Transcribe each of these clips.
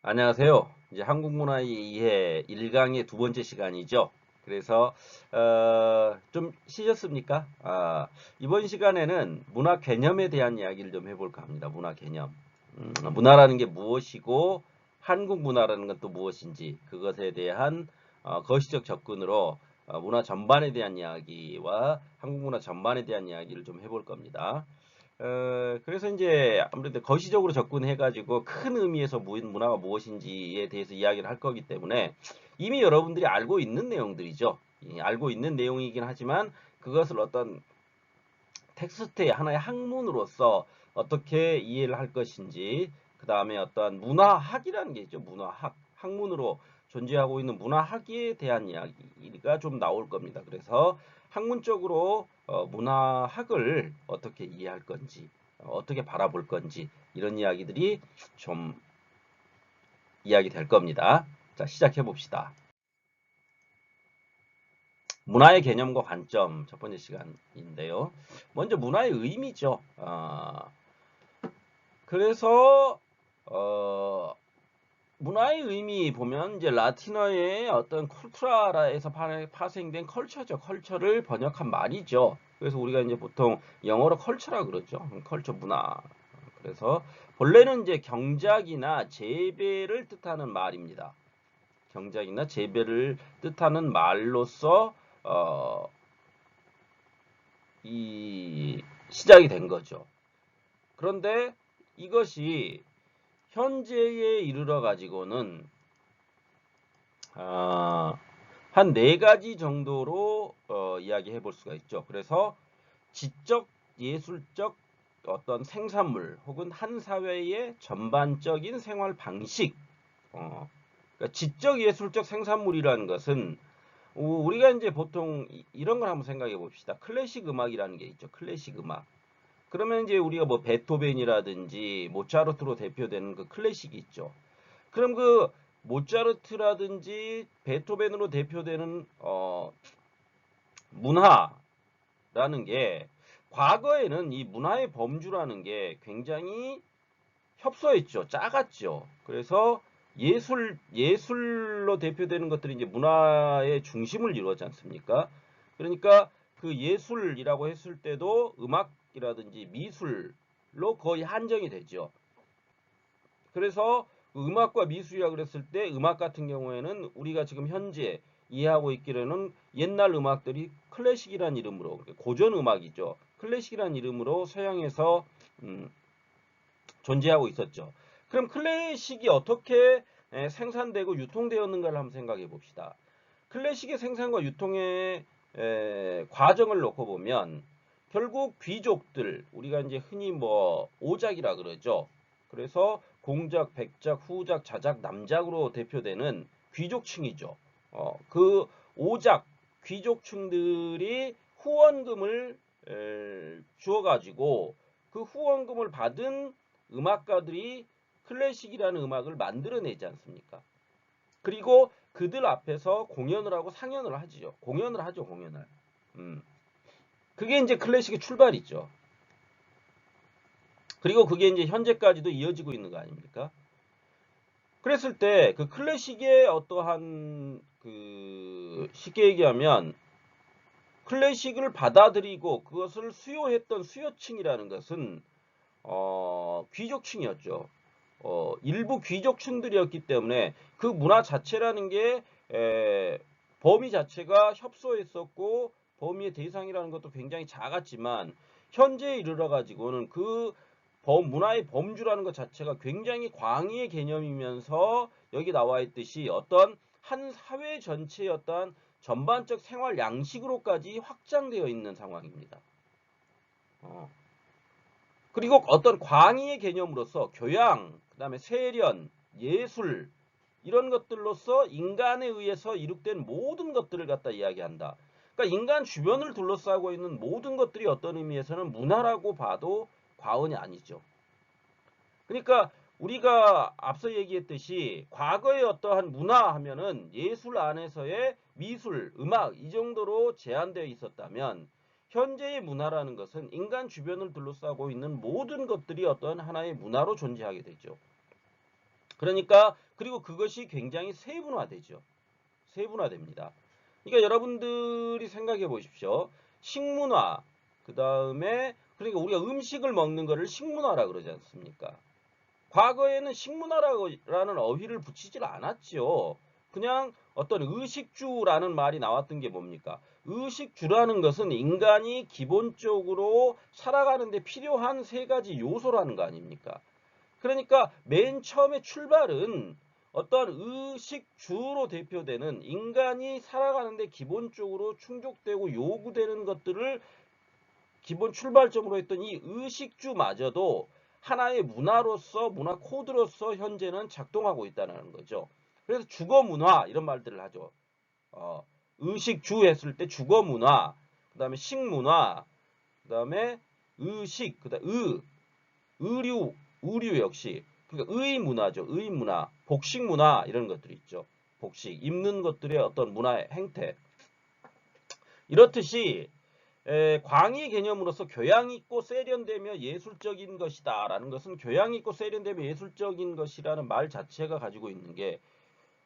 안녕하세요. 이제 한국문화의 이해 1강의 두 번째 시간이죠. 그래서 좀 쉬셨습니까? 이번 시간에는 문화 개념에 대한 이야기를 좀 해볼까 합니다. 문화 개념. 문화라는 게 무엇이고 한국 문화라는 건 또 무엇인지 그것에 대한 거시적 접근으로 문화 전반에 대한 이야기와 한국 문화 전반에 대한 이야기를 좀 해볼 겁니다. 그래서 이제 아무래도 거시적으로 접근해가지고 큰 의미에서 문화가 무엇인지에 대해서 이야기를 할 거기 때문에 이미 여러분들이 알고 있는 내용들이죠. 알고 있는 내용이긴 하지만 그것을 어떤 텍스트의 하나의 학문으로서 어떻게 이해를 할 것인지, 그 다음에 어떤 문화학이라는 게 있죠. 문화학. 학문으로 존재하고 있는 문화학에 대한 이야기가 좀 나올 겁니다. 그래서 학문적으로 문화학을 어떻게 이해할 건지, 어떻게 바라볼 건지, 이런 이야기들이 좀 이야기 될 겁니다. 자, 시작해 봅시다. 문화의 개념과 관점 첫 번째 시간인데요. 먼저 문화의 의미죠. 그래서 어, 문화의 의미 보면 이제 라틴어의 어떤 쿨투라에서 파생된 컬처죠. 컬처를 번역한 말이죠. 그래서 우리가 이제 보통 영어로 컬처라 그러죠. 컬처 문화. 그래서 본래는 이제 경작이나 재배를 뜻하는 말입니다. 경작이나 재배를 뜻하는 말로서 어, 이 시작이 된 거죠. 그런데 이것이 현재에 이르러 가지고는 한 네 가지 정도로 이야기해 볼 수가 있죠. 그래서 지적, 예술적 어떤 생산물 혹은 한 사회의 전반적인 생활 방식, 그러니까 지적, 예술적 생산물이라는 것은 우리가 이제 보통 이런 걸 한번 생각해 봅시다. 클래식 음악이라는 게 있죠. 클래식 음악. 그러면 이제 우리가 뭐 베토벤이라든지 모차르트로 대표되는 그 클래식이 있죠. 그럼 그 모차르트라든지 베토벤으로 대표되는 문화라는 게 과거에는 이 문화의 범주라는 게 굉장히 협소했죠. 작았죠. 그래서 예술로 대표되는 것들이 이제 문화의 중심을 이루었지 않습니까? 그러니까 그 예술이라고 했을 때도 음악이라든지 미술로 거의 한정이 되죠. 그래서 음악과 미술이라 그랬을 때 음악 같은 경우에는 우리가 지금 현재 이해하고 있기로는 옛날 음악들이 클래식이란 이름으로 고전 음악이죠. 클래식이란 이름으로 서양에서 음, 존재하고 있었죠. 그럼 클래식이 어떻게 생산되고 유통되었는가를 한번 생각해 봅시다. 클래식의 생산과 유통의 과정을 놓고 보면 결국 귀족들, 우리가 이제 흔히 뭐 오작이라 그러죠. 그래서 공작, 백작, 후작, 자작, 남작으로 대표되는 귀족층이죠. 그 오작 귀족층들이 후원금을 주어가지고 그 후원금을 받은 음악가들이 클래식이라는 음악을 만들어내지 않습니까? 그리고 그들 앞에서 공연을 하고 상연을 하죠. 공연을 하죠, 공연을. 음. 그게 이제 클래식의 출발이죠. 그리고 그게 이제 현재까지도 이어지고 있는 거 아닙니까? 그랬을 때 그 클래식의 어떠한 그 쉽게 얘기하면 클래식을 받아들이고 그것을 수요했던 수요층이라는 것은 귀족층이었죠. 일부 귀족층들이었기 때문에 그 문화 자체라는 게 범위 자체가 협소했었고 범위의 대상이라는 것도 굉장히 작았지만 현재에 이르러 가지고는 그 문화의 범주라는 것 자체가 굉장히 광의의 개념이면서 여기 나와 있듯이 어떤 한 사회 전체의 어떤 전반적 생활 양식으로까지 확장되어 있는 상황입니다. 어. 그리고 어떤 광의의 개념으로서 교양, 그다음에 세련, 예술 이런 것들로서 인간에 의해서 이룩된 모든 것들을 갖다 이야기한다. 그러니까 인간 주변을 둘러싸고 있는 모든 것들이 어떤 의미에서는 문화라고 봐도 과언이 아니죠. 그러니까 우리가 앞서 얘기했듯이 과거의 어떠한 문화 하면은 예술 안에서의 미술, 음악 이 정도로 제한되어 있었다면 현재의 문화라는 것은 인간 주변을 둘러싸고 있는 모든 것들이 어떤 하나의 문화로 존재하게 되죠. 그러니까 그리고 그것이 굉장히 세분화되죠. 세분화됩니다. 그러니까 여러분들이 생각해 보십시오. 식문화, 그 다음에 그러니까 우리가 음식을 먹는 거를 식문화라 그러지 않습니까? 과거에는 식문화라는 어휘를 붙이질 않았죠. 그냥 어떤 의식주라는 말이 나왔던 게 뭡니까? 의식주라는 것은 인간이 기본적으로 살아가는 데 필요한 세 가지 요소라는 거 아닙니까? 그러니까 맨 처음에 출발은 어떤 의식주로 대표되는 인간이 살아가는데 기본적으로 충족되고 요구되는 것들을 기본 출발점으로 했던 이 의식주마저도 하나의 문화로서 문화 코드로서 현재는 작동하고 있다는 거죠. 그래서 주거 문화 이런 말들을 하죠. 의식주 했을 때 주거 문화, 그다음에 식문화, 그다음에 의식, 그다음 의류, 의류 역시 그러니까 의 문화죠. 의 문화, 복식 문화 이런 것들이 있죠. 복식, 입는 것들의 어떤 문화의 행태. 이렇듯이 광의 개념으로서 교양 있고 세련되며 예술적인 것이다라는 것은 교양 있고 세련되며 예술적인 것이라는 말 자체가 가지고 있는 게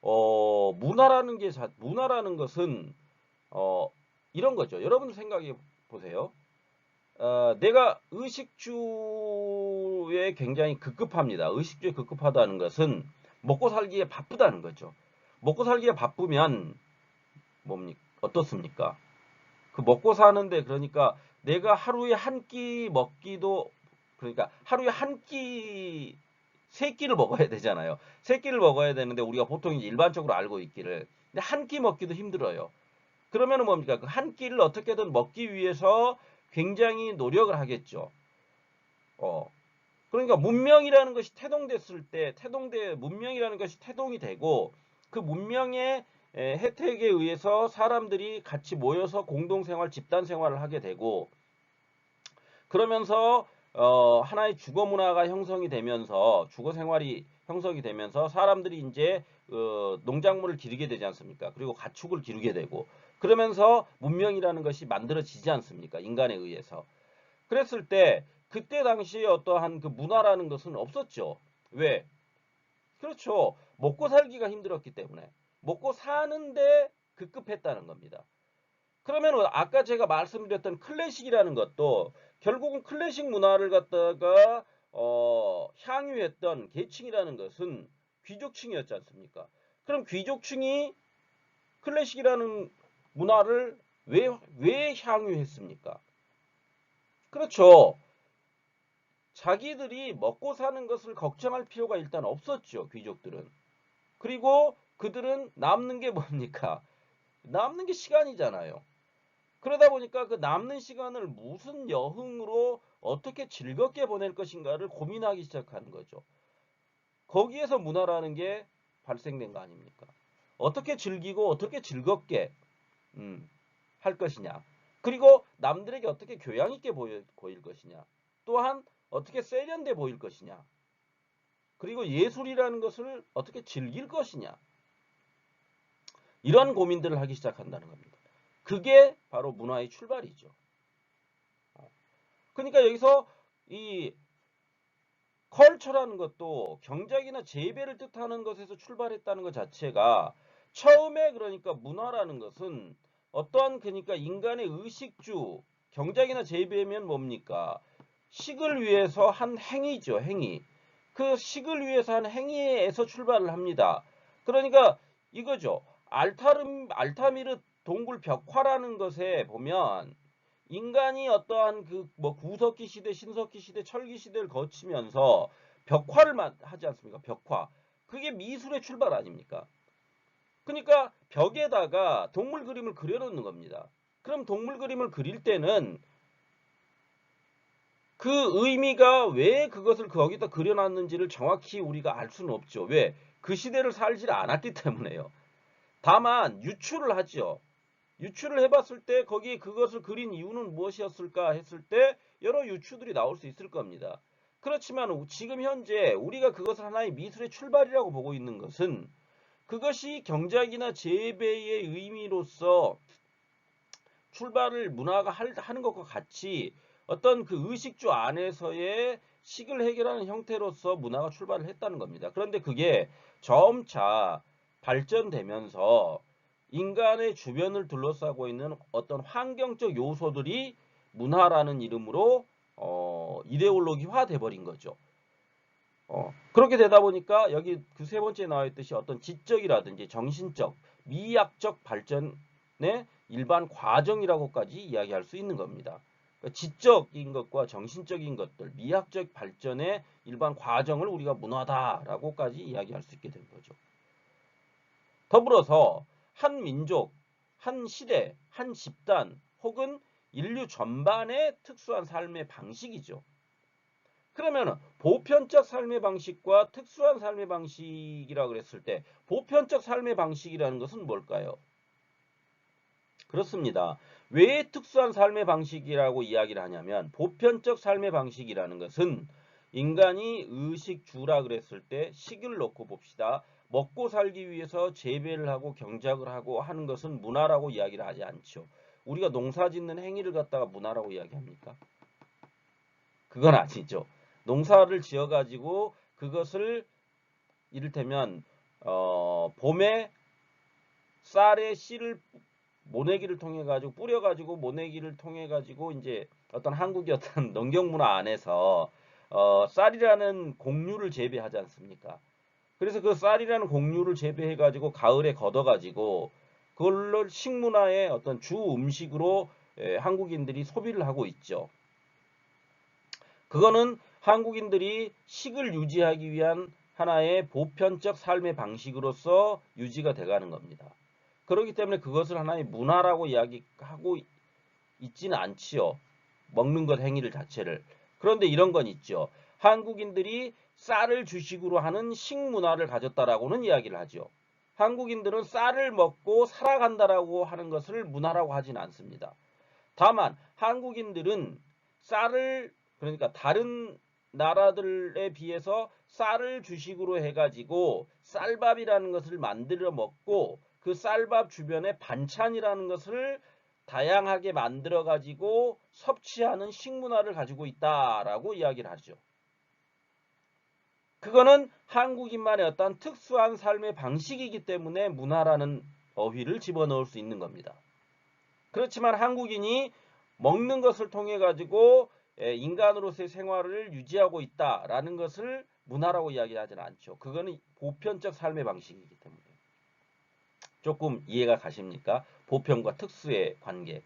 문화라는 것은 이런 거죠. 여러분 생각해 보세요. 내가 의식주에 굉장히 급급합니다. 의식주에 급급하다는 것은 먹고 살기에 바쁘다는 거죠. 먹고 살기에 바쁘면 뭡니까? 어떻습니까? 그 먹고 사는데 그러니까 내가 하루에 한 끼 먹기도 그러니까 하루에 한 끼 세 끼를 먹어야 되잖아요. 세 끼를 먹어야 되는데 우리가 보통 이제 일반적으로 알고 있기를 근데 한 끼 먹기도 힘들어요. 그러면은 뭡니까? 그 한 끼를 어떻게든 먹기 위해서 굉장히 노력을 하겠죠. 어. 그러니까 문명이라는 것이 태동됐을 때 문명이라는 것이 태동이 되고 그 문명의 혜택에 의해서 사람들이 같이 모여서 공동생활, 집단생활을 하게 되고 그러면서 하나의 주거 문화가 형성이 되면서 주거 생활이 형성이 되면서 사람들이 이제 농작물을 기르게 되지 않습니까? 그리고 가축을 기르게 되고 그러면서 문명이라는 것이 만들어지지 않습니까? 인간에 의해서. 그랬을 때 그때 당시에 어떠한 그 문화라는 것은 없었죠. 왜? 그렇죠. 먹고 살기가 힘들었기 때문에. 먹고 사는데 급급했다는 겁니다. 그러면 아까 제가 말씀드렸던 클래식이라는 것도 결국은 클래식 문화를 갖다가 향유했던 계층이라는 것은 귀족층이었지 않습니까? 그럼 귀족층이 클래식이라는 문화를 왜 향유했습니까? 그렇죠. 자기들이 먹고 사는 것을 걱정할 필요가 일단 없었죠, 귀족들은. 그리고 그들은 남는 게 뭡니까? 남는 게 시간이잖아요. 그러다 보니까 그 남는 시간을 무슨 여흥으로 어떻게 즐겁게 보낼 것인가를 고민하기 시작하는 거죠. 거기에서 문화라는 게 발생된 거 아닙니까? 어떻게 즐기고 어떻게 즐겁게 할 것이냐. 그리고 남들에게 어떻게 교양 있게 보일 것이냐. 또한 어떻게 세련돼 보일 것이냐. 그리고 예술이라는 것을 어떻게 즐길 것이냐. 이런 고민들을 하기 시작한다는 겁니다. 그게 바로 문화의 출발이죠. 그러니까 여기서 이 컬처라는 것도 경작이나 재배를 뜻하는 것에서 출발했다는 것 자체가 처음에 그러니까 문화라는 것은 어떠한 그러니까 인간의 의식주 경작이나 재배면 뭡니까? 식을 위해서 한 행위죠, 행위. 그 식을 위해서 한 행위에서 출발을 합니다. 그러니까 이거죠. 알타미르 동굴 벽화라는 것에 보면 인간이 어떠한 그 뭐 구석기 시대, 신석기 시대, 철기 시대를 거치면서 벽화를 하지 않습니까? 벽화. 그게 미술의 출발 아닙니까? 그러니까 벽에다가 동물 그림을 그려놓는 겁니다. 그럼 동물 그림을 그릴 때는 그 의미가 왜 그것을 거기다 그려놨는지를 정확히 우리가 알 수는 없죠. 왜? 그 시대를 살지 않았기 때문에요. 다만 유추를 하죠. 유추를 해봤을 때 거기에 그것을 그린 이유는 무엇이었을까 했을 때 여러 유추들이 나올 수 있을 겁니다. 그렇지만 지금 현재 우리가 그것을 하나의 미술의 출발이라고 보고 있는 것은 그것이 경작이나 재배의 의미로서 출발을 문화가 하는 것과 같이 어떤 그 의식주 안에서의 식을 해결하는 형태로서 문화가 출발을 했다는 겁니다. 그런데 그게 점차 발전되면서 인간의 주변을 둘러싸고 있는 어떤 환경적 요소들이 문화라는 이름으로 이데올로기화 돼버린 거죠. 그렇게 되다 보니까 여기 그 세 번째 나와 있듯이 어떤 지적이라든지 정신적, 미학적 발전의 일반 과정이라고까지 이야기할 수 있는 겁니다. 그러니까 지적인 것과 정신적인 것들, 미학적 발전의 일반 과정을 우리가 문화다라고까지 이야기할 수 있게 된 거죠. 더불어서 한 민족, 한 시대, 한 집단 혹은 인류 전반의 특수한 삶의 방식이죠. 그러면 보편적 삶의 방식과 특수한 삶의 방식이라고 그랬을 때 보편적 삶의 방식이라는 것은 뭘까요? 그렇습니다. 왜 특수한 삶의 방식이라고 이야기를 하냐면 보편적 삶의 방식이라는 것은 인간이 의식주라 그랬을 때 식을 놓고 봅시다. 먹고 살기 위해서 재배를 하고 경작을 하고 하는 것은 문화라고 이야기를 하지 않죠. 우리가 농사 짓는 행위를 갖다가 문화라고 이야기합니까? 그건 아니죠. 농사를 지어가지고 그것을 이를테면 봄에 쌀에 씨를 모내기를 통해 가지고 뿌려가지고 모내기를 통해 가지고 이제 어떤 한국의 어떤 농경 문화 안에서 쌀이라는 곡류를 재배하지 않습니까? 그래서 그 쌀이라는 곡류를 재배해 가지고 가을에 걷어 가지고 그걸로 식문화의 어떤 주 음식으로 한국인들이 소비를 하고 있죠. 그거는 한국인들이 식을 유지하기 위한 하나의 보편적 삶의 방식으로서 유지가 돼가는 겁니다. 그렇기 때문에 그것을 하나의 문화라고 이야기하고 있지는 않지요. 먹는 것 행위를 자체를. 그런데 이런 건 있죠. 한국인들이 쌀을 주식으로 하는 식문화를 가졌다라고는 이야기를 하죠. 한국인들은 쌀을 먹고 살아간다라고 하는 것을 문화라고 하지는 않습니다. 다만 한국인들은 쌀을 그러니까 다른 나라들에 비해서 쌀을 주식으로 해가지고 쌀밥이라는 것을 만들어 먹고 그 쌀밥 주변에 반찬이라는 것을 다양하게 만들어 가지고 섭취하는 식문화를 가지고 있다라고 이야기를 하죠. 그거는 한국인만의 어떤 특수한 삶의 방식이기 때문에 문화라는 어휘를 집어넣을 수 있는 겁니다. 그렇지만 한국인이 먹는 것을 통해 가지고 인간으로서의 생활을 유지하고 있다라는 것을 문화라고 이야기하지는 않죠. 그거는 보편적 삶의 방식이기 때문에. 조금 이해가 가십니까? 보편과 특수의 관계.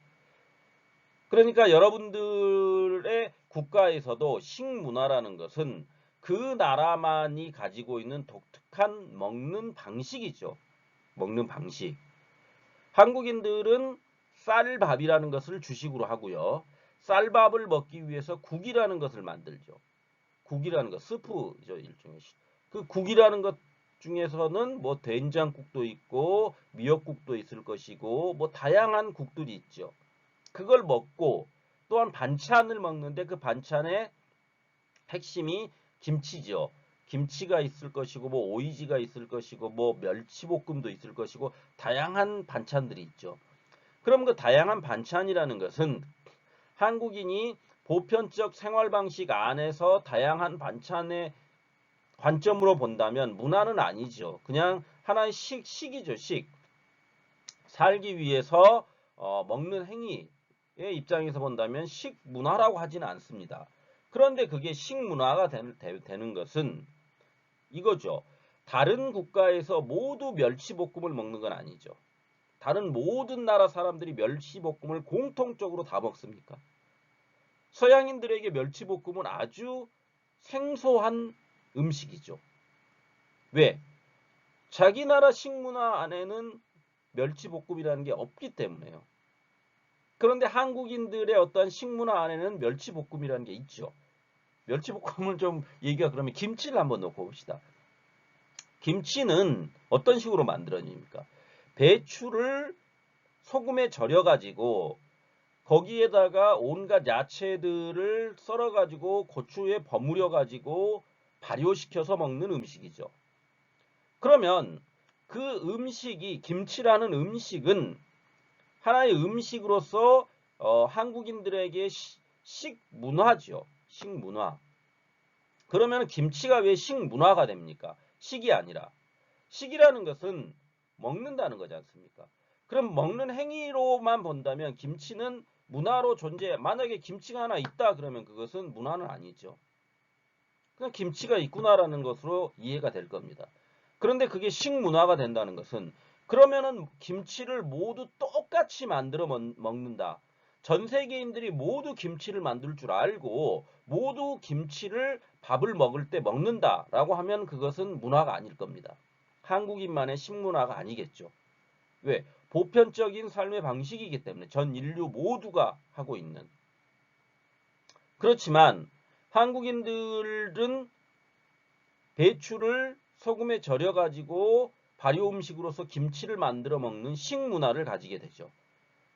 그러니까 여러분들의 국가에서도 식문화라는 것은 그 나라만이 가지고 있는 독특한 먹는 방식이죠. 먹는 방식. 한국인들은 쌀밥이라는 것을 주식으로 하고요. 쌀밥을 먹기 위해서 국이라는 것을 만들죠. 국이라는 것, 스프죠, 일종의. 그 국이라는 것 중에서는 뭐 된장국도 있고 미역국도 있을 것이고 뭐 다양한 국들이 있죠. 그걸 먹고 또한 반찬을 먹는데 그 반찬의 핵심이 김치죠. 김치가 있을 것이고 뭐 오이지가 있을 것이고 뭐 멸치볶음도 있을 것이고 다양한 반찬들이 있죠. 그럼 그 다양한 반찬이라는 것은 한국인이 보편적 생활 방식 안에서 다양한 반찬의 관점으로 본다면 문화는 아니죠. 그냥 하나의 식이죠. 식. 살기 위해서 먹는 행위의 입장에서 본다면 식문화라고 하지는 않습니다. 그런데 그게 식문화가 되는 것은 이거죠. 다른 국가에서 모두 멸치볶음을 먹는 건 아니죠. 다른 모든 나라 사람들이 멸치볶음을 공통적으로 다 먹습니까? 서양인들에게 멸치볶음은 아주 생소한 음식이죠. 왜? 자기 나라 식문화 안에는 멸치볶음이라는 게 없기 때문에요. 그런데 한국인들의 어떤 식문화 안에는 멸치볶음이라는 게 있죠. 멸치볶음을 좀 얘기가 그러면 김치를 한번 넣고 봅시다. 김치는 어떤 식으로 만들어집니까? 배추를 소금에 절여가지고 거기에다가 온갖 야채들을 썰어가지고 고추에 버무려가지고 발효시켜서 먹는 음식이죠. 그러면 그 음식이 김치라는 음식은 하나의 음식으로서 한국인들에게 식문화죠. 식문화. 그러면 김치가 왜 식문화가 됩니까? 식이 아니라. 식이라는 것은 먹는다는 거지 않습니까? 그럼 먹는 행위로만 본다면 김치는 문화로 존재해. 만약에 김치가 하나 있다 그러면 그것은 문화는 아니죠. 그냥 김치가 있구나라는 것으로 이해가 될 겁니다. 그런데 그게 식문화가 된다는 것은 그러면은 김치를 모두 똑같이 만들어 먹는다. 전 세계인들이 모두 김치를 만들 줄 알고 모두 김치를 밥을 먹을 때 먹는다라고 하면 그것은 문화가 아닐 겁니다. 한국인만의 식문화가 아니겠죠. 왜? 보편적인 삶의 방식이기 때문에 전 인류 모두가 하고 있는. 그렇지만 한국인들은 배추를 소금에 절여 가지고 발효 음식으로서 김치를 만들어 먹는 식문화를 가지게 되죠.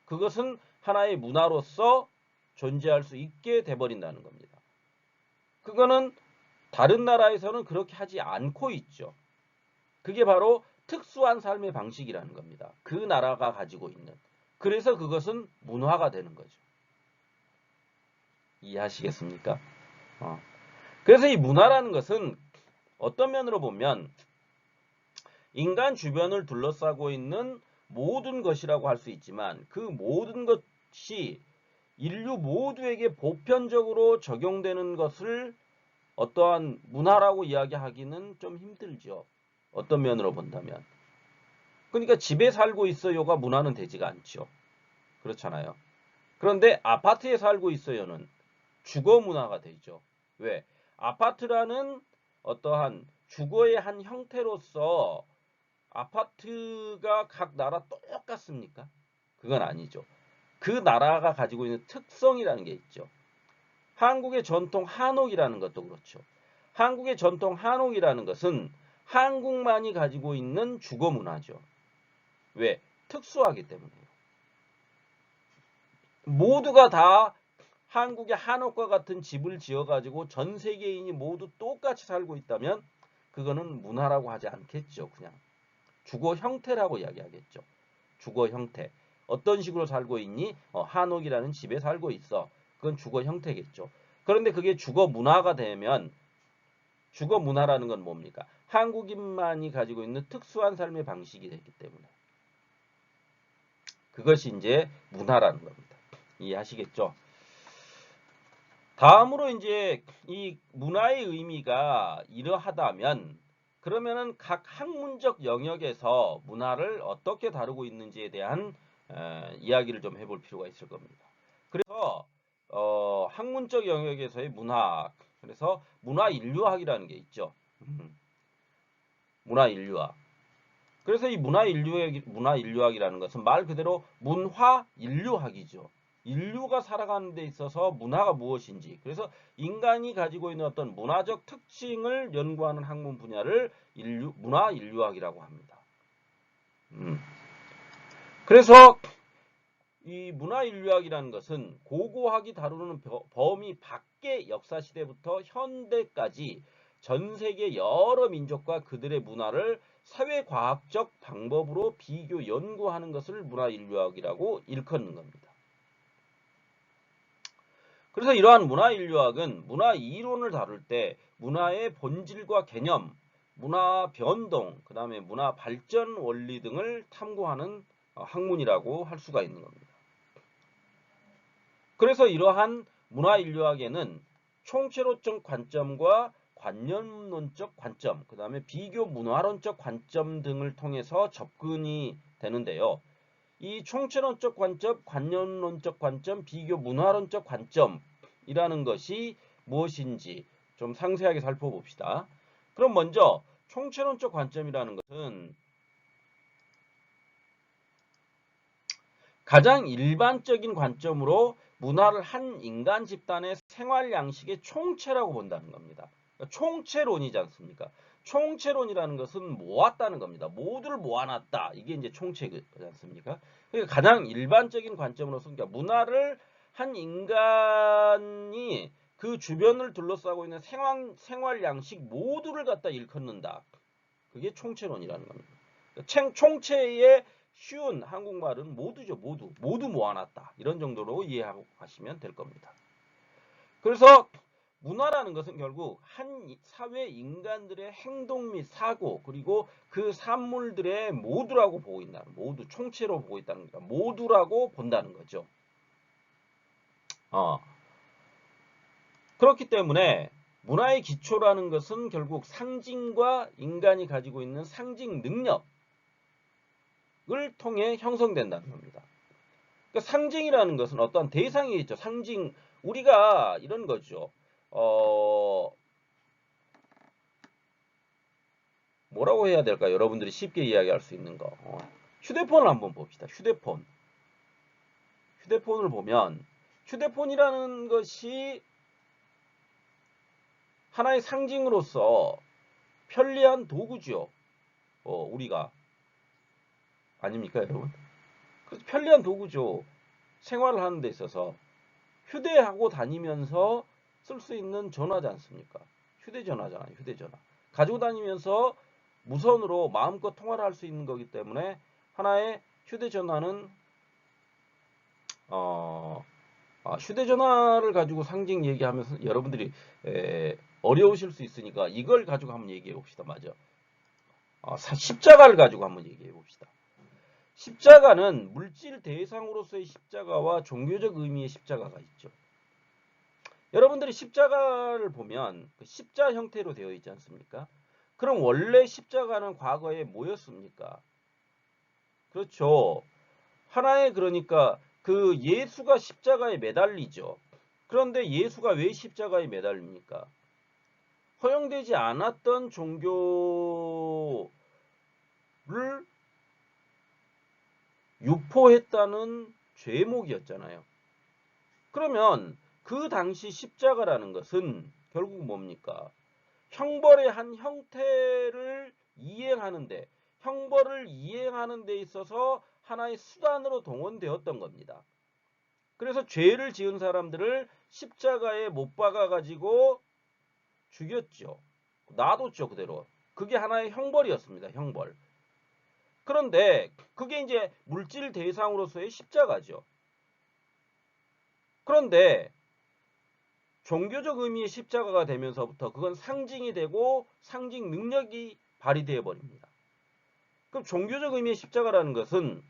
그것은 하나의 문화로서 존재할 수 있게 돼버린다는 겁니다. 그거는 다른 나라에서는 그렇게 하지 않고 있죠. 그게 바로 특수한 삶의 방식이라는 겁니다. 그 나라가 가지고 있는. 그래서 그것은 문화가 되는 거죠. 이해하시겠습니까? 그래서 이 문화라는 것은 어떤 면으로 보면 인간 주변을 둘러싸고 있는 모든 것이라고 할 수 있지만 그 모든 것이 인류 모두에게 보편적으로 적용되는 것을 어떠한 문화라고 이야기하기는 좀 힘들죠. 어떤 면으로 본다면. 그러니까 집에 살고 있어요가 문화는 되지가 않죠. 그렇잖아요. 그런데 아파트에 살고 있어요는 주거 문화가 되죠. 왜? 아파트라는 어떠한 주거의 한 형태로서 아파트가 각 나라 똑같습니까? 그건 아니죠. 그 나라가 가지고 있는 특성이라는 게 있죠. 한국의 전통 한옥이라는 것도 그렇죠. 한국의 전통 한옥이라는 것은 한국만이 가지고 있는 주거 문화죠. 왜? 특수하기 때문에요. 모두가 다 한국의 한옥과 같은 집을 지어가지고 전 세계인이 모두 똑같이 살고 있다면 그거는 문화라고 하지 않겠죠. 그냥 주거 형태라고 이야기하겠죠. 주거 형태. 어떤 식으로 살고 있니? 한옥이라는 집에 살고 있어. 그건 주거 형태겠죠. 그런데 그게 주거 문화가 되면 주거 문화라는 건 뭡니까? 한국인만이 가지고 있는 특수한 삶의 방식이 됐기 때문에 그것이 이제 문화라는 겁니다. 이해하시겠죠? 다음으로 이제 이 문화의 의미가 이러하다면 그러면은 각 학문적 영역에서 문화를 어떻게 다루고 있는지에 대한 이야기를 좀 해볼 필요가 있을 겁니다. 그래서 학문적 영역에서의 문화학, 그래서 문화인류학이라는 게 있죠. 문화인류학. 그래서 이 문화인류학이라는 것은 말 그대로 문화인류학이죠. 인류가 살아가는 데 있어서 문화가 무엇인지, 그래서 인간이 가지고 있는 어떤 문화적 특징을 연구하는 학문 분야를 문화인류학이라고 합니다. 그래서 이 문화인류학이라는 것은 고고학이 다루는 범위 밖의 역사시대부터 현대까지 전 세계 여러 민족과 그들의 문화를 사회과학적 방법으로 비교 연구하는 것을 문화인류학이라고 일컫는 겁니다. 그래서 이러한 문화인류학은 문화 이론을 다룰 때 문화의 본질과 개념, 문화 변동, 그 다음에 문화 발전 원리 등을 탐구하는 학문이라고 할 수가 있는 겁니다. 그래서 이러한 문화인류학에는 총체론적 관점과 관념론적 관점, 그 다음에 비교 문화론적 관점 등을 통해서 접근이 되는데요. 이 총체론적 관점, 관념론적 관점, 비교 문화론적 관점이라는 것이 무엇인지 좀 상세하게 살펴봅시다. 그럼 먼저 총체론적 관점이라는 것은 가장 일반적인 관점으로 문화를 한 인간 집단의 생활 양식의 총체라고 본다는 겁니다. 총체론이지 않습니까? 총체론이라는 것은 모았다는 겁니다. 모두를 모아놨다. 이게 이제 총체지 않습니까? 그러니까 가장 일반적인 관점으로서 그러니까 문화를 한 인간이 그 주변을 둘러싸고 있는 생활 양식 모두를 갖다 일컫는다. 그게 총체론이라는 겁니다. 총체의 쉬운 한국말은 모두죠. 모두 모아놨다. 이런 정도로 이해하고 가시면 될 겁니다. 그래서 문화라는 것은 결국 한 사회 인간들의 행동 및 사고 그리고 그 산물들의 모두라고 보고 있다는, 모두 총체로 보고 있다는 거니까 모두라고 본다는 거죠. 그렇기 때문에 문화의 기초라는 것은 결국 상징과 인간이 가지고 있는 상징 능력을 통해 형성된다는 겁니다. 그러니까 상징이라는 것은 어떤 대상이 있죠. 상징, 우리가 이런 거죠. 뭐라고 해야 될까? 여러분들이 쉽게 이야기할 수 있는 거. 휴대폰을 한번 봅시다. 휴대폰을 보면 휴대폰이라는 것이 하나의 상징으로서 편리한 도구죠. 우리가 아닙니까, 여러분? 그래서 편리한 도구죠. 생활을 하는 데 있어서 휴대하고 다니면서 쓸 수 있는 전화지 않습니까? 휴대전화잖아요. 휴대전화. 가지고 다니면서 무선으로 마음껏 통화를 할 수 있는 거기 때문에 하나의 휴대전화는 휴대전화를 가지고 상징 얘기하면서 여러분들이 어려우실 수 있으니까 이걸 가지고 한번 얘기해 봅시다. 맞아. 십자가를 가지고 한번 얘기해 봅시다. 십자가는 물질 대상으로서의 십자가와 종교적 의미의 십자가가 있죠. 여러분들이 십자가를 보면 그 십자 형태로 되어 있지 않습니까? 그럼 원래 십자가는 과거에 뭐였습니까? 그렇죠. 하나의 그러니까 그 예수가 십자가에 매달리죠. 그런데 예수가 왜 십자가에 매달립니까? 허용되지 않았던 종교를 유포했다는 죄목이었잖아요. 그러면 그 당시 십자가라는 것은 결국 뭡니까? 형벌의 한 형태를 이행하는데, 형벌을 이행하는 데 있어서 하나의 수단으로 동원되었던 겁니다. 그래서 죄를 지은 사람들을 십자가에 못 박아 가지고 죽였죠. 놔뒀죠, 그대로. 그게 하나의 형벌이었습니다. 형벌. 그런데 그게 이제 물질 대상으로서의 십자가죠. 그런데 종교적 의미의 십자가가 되면서부터 그건 상징이 되고 상징 능력이 발휘되어 버립니다. 그럼 종교적 의미의 십자가라는 것은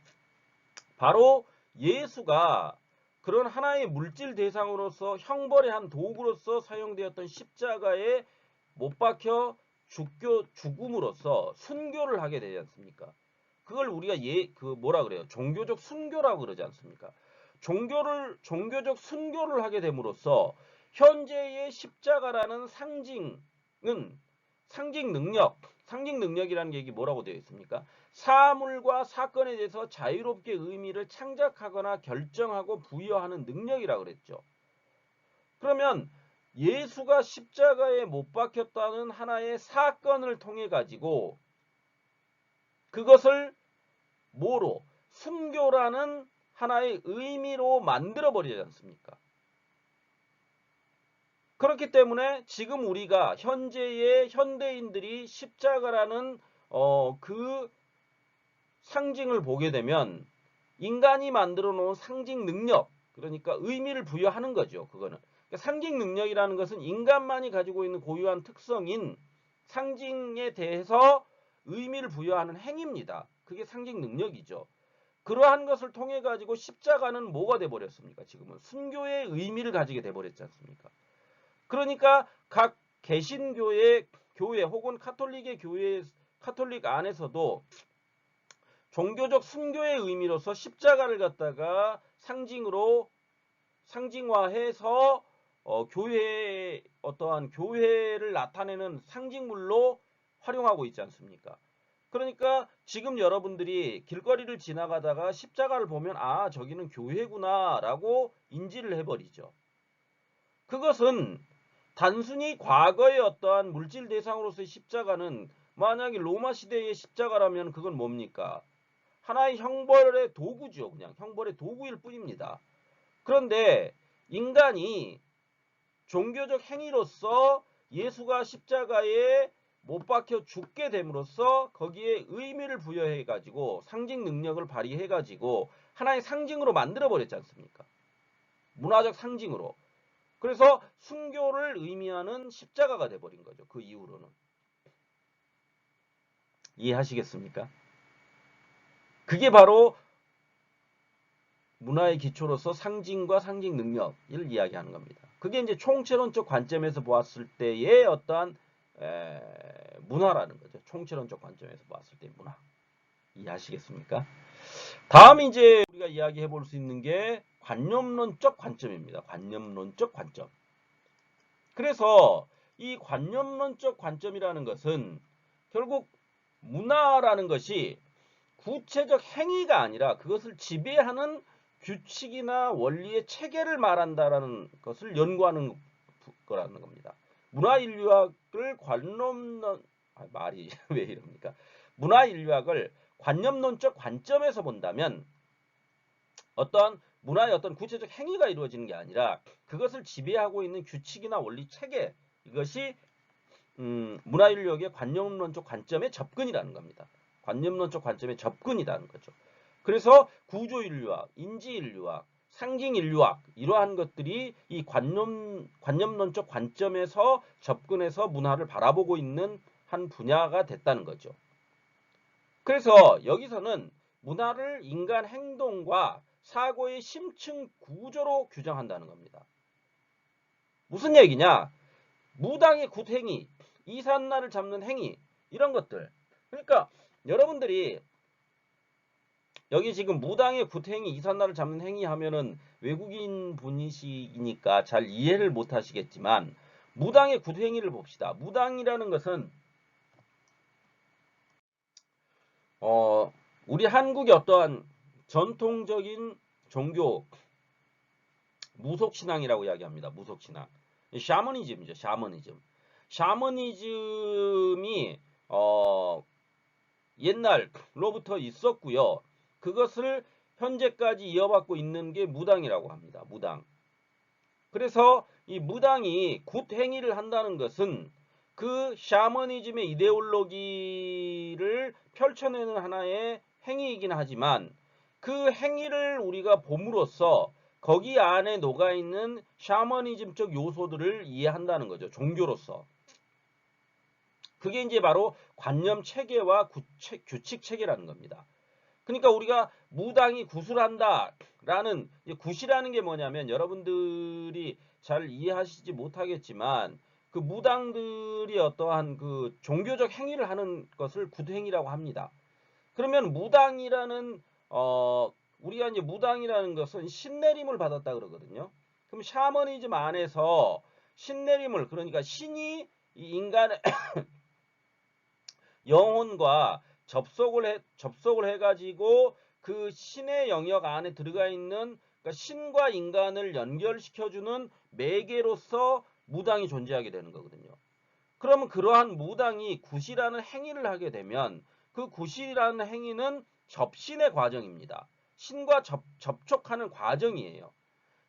바로 예수가 그런 하나의 물질 대상으로서 형벌의 한 도구로서 사용되었던 십자가에 못 박혀 죽음으로써 순교를 하게 되지 않습니까? 그걸 우리가 뭐라 그래요? 종교적 순교라고 그러지 않습니까? 종교적 순교를 하게 됨으로써 현재의 십자가라는 상징 능력이라는 얘기 뭐라고 되어 있습니까? 사물과 사건에 대해서 자유롭게 의미를 창작하거나 결정하고 부여하는 능력이라고 그랬죠. 그러면 예수가 십자가에 못 박혔다는 하나의 사건을 통해 가지고 그것을 뭐로? 순교라는 하나의 의미로 만들어 버리지 않습니까? 그렇기 때문에 지금 우리가 현재의 현대인들이 십자가라는 그 상징을 보게 되면 인간이 만들어 놓은 상징 능력, 그러니까 의미를 부여하는 거죠. 그거는. 그러니까 상징 능력이라는 것은 인간만이 가지고 있는 고유한 특성인 상징에 대해서 의미를 부여하는 행위입니다. 그게 상징 능력이죠. 그러한 것을 통해 가지고 십자가는 뭐가 돼 버렸습니까? 지금은 순교의 의미를 가지게 돼 버렸지 않습니까? 그러니까 각 교회 혹은 카톨릭 안에서도 종교적 순교의 의미로서 십자가를 갖다가 상징화해서 교회의 어떠한 교회를 나타내는 상징물로 활용하고 있지 않습니까? 그러니까 지금 여러분들이 길거리를 지나가다가 십자가를 보면 아, 저기는 교회구나라고 인지를 해버리죠. 그것은 단순히 과거의 어떠한 물질 대상으로서의 십자가는 만약에 로마 시대의 십자가라면 그건 뭡니까? 하나의 형벌의 도구죠. 그냥 형벌의 도구일 뿐입니다. 그런데 인간이 종교적 행위로서 예수가 십자가에 못 박혀 죽게 됨으로써 거기에 의미를 부여해 가지고 상징 능력을 발휘해 가지고 하나의 상징으로 만들어 버렸지 않습니까? 문화적 상징으로. 그래서 순교를 의미하는 십자가가 돼버린 거죠. 그 이후로는. 이해하시겠습니까? 그게 바로 문화의 기초로서 상징과 상징 능력을 이야기하는 겁니다. 그게 이제 총체론적 관점에서 보았을 때의 어떠한 문화라는 거죠. 총체론적 관점에서 보았을 때의 문화. 이해하시겠습니까? 다음 이제 우리가 이야기해 볼 수 있는 게 관념론적 관점입니다. 관념론적 관점. 그래서 이 관념론적 관점이라는 것은 결국 문화라는 것이 구체적 행위가 아니라 그것을 지배하는 규칙이나 원리의 체계를 말한다라는 것을 연구하는 거라는 겁니다. 문화인류학을 말이 왜 이럽니까? 문화인류학을 관념론적 관점에서 본다면 어떤 문화의 어떤 구체적 행위가 이루어지는 게 아니라 그것을 지배하고 있는 규칙이나 원리 체계, 이것이 문화인류학의 관념론적 관점의 접근이라는 겁니다. 관념론적 관점의 접근이라는 거죠. 그래서 구조인류학, 인지인류학, 상징인류학 이러한 것들이 이 관념론적 관점에서 접근해서 문화를 바라보고 있는 한 분야가 됐다는 거죠. 그래서 여기서는 문화를 인간 행동과 사고의 심층 구조로 규정한다는 겁니다. 무슨 얘기냐? 무당의 굿행위, 이삿날을 잡는 행위, 이런 것들. 그러니까 여러분들이 여기 지금 무당의 굿행위, 이삿날을 잡는 행위 하면은 외국인 분이시니까 잘 이해를 못 하시겠지만 무당의 굿행위를 봅시다. 무당이라는 것은 우리 한국의 어떠한 전통적인 종교 무속신앙이라고 이야기합니다. 무속신앙. 샤머니즘이죠. 샤머니즘. 샤머니즘이 옛날로부터 있었고요. 그것을 현재까지 이어받고 있는 게 무당이라고 합니다. 무당. 그래서 이 무당이 굿 행위를 한다는 것은 그 샤머니즘의 이데올로기를 펼쳐내는 하나의 행위이긴 하지만 그 행위를 우리가 봄으로써 거기 안에 녹아있는 샤머니즘적 요소들을 이해한다는 거죠. 종교로서. 그게 이제 바로 관념 체계와 규칙 체계라는 겁니다. 그러니까 우리가 무당이 구술한다라는 굿이라는 게 뭐냐면 여러분들이 잘 이해하시지 못하겠지만 그 무당들이 어떠한 그 종교적 행위를 하는 것을 굿행위라고 합니다. 그러면 무당이라는 우리가 이제 무당이라는 것은 신내림을 받았다 그러거든요. 그럼 샤머니즘 안에서 신내림을 그러니까 신이 이 인간의 영혼과 접속을 해가지고 그 신의 영역 안에 들어가 있는 그러니까 신과 인간을 연결시켜주는 매개로서 무당이 존재하게 되는 거거든요. 그러면 그러한 무당이 굿이라는 행위를 하게 되면 그 굿이라는 행위는 접신의 과정입니다. 신과 접촉하는 과정이에요.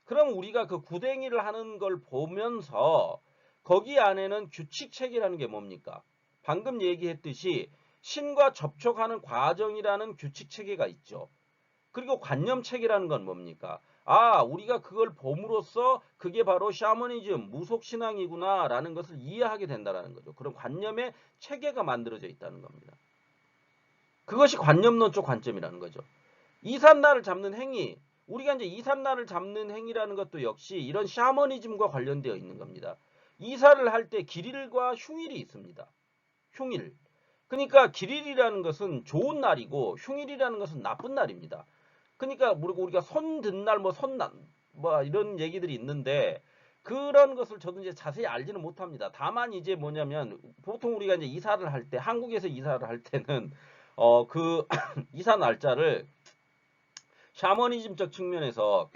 그럼 우리가 그 굿행위를 하는 걸 보면서 거기 안에는 규칙체계라는 게 뭡니까? 방금 얘기했듯이 신과 접촉하는 과정이라는 규칙체계가 있죠. 그리고 관념체계라는 건 뭡니까? 아, 우리가 그걸 봄으로써 그게 바로 샤머니즘, 무속신앙이구나 라는 것을 이해하게 된다는 거죠. 그런 관념의 체계가 만들어져 있다는 겁니다. 그것이 관념론적 관점이라는 거죠. 이삿날을 잡는 행위, 우리가 이제 이삿날을 잡는 행위라는 것도 역시 이런 샤머니즘과 관련되어 있는 겁니다. 이사를 할 때 길일과 흉일이 있습니다. 흉일. 그러니까 길일이라는 것은 좋은 날이고 흉일이라는 것은 나쁜 날입니다. 그러니까 우리가 손 든 날, 뭐 이런 얘기들이 있는데 그런 것을 저도 이제 자세히 알지는 못합니다. 다만 이제 뭐냐면 보통 우리가 이제 이사를 할 때, 한국에서 이사를 할 때는 그 이사 날짜를 샤머니즘적 측면에서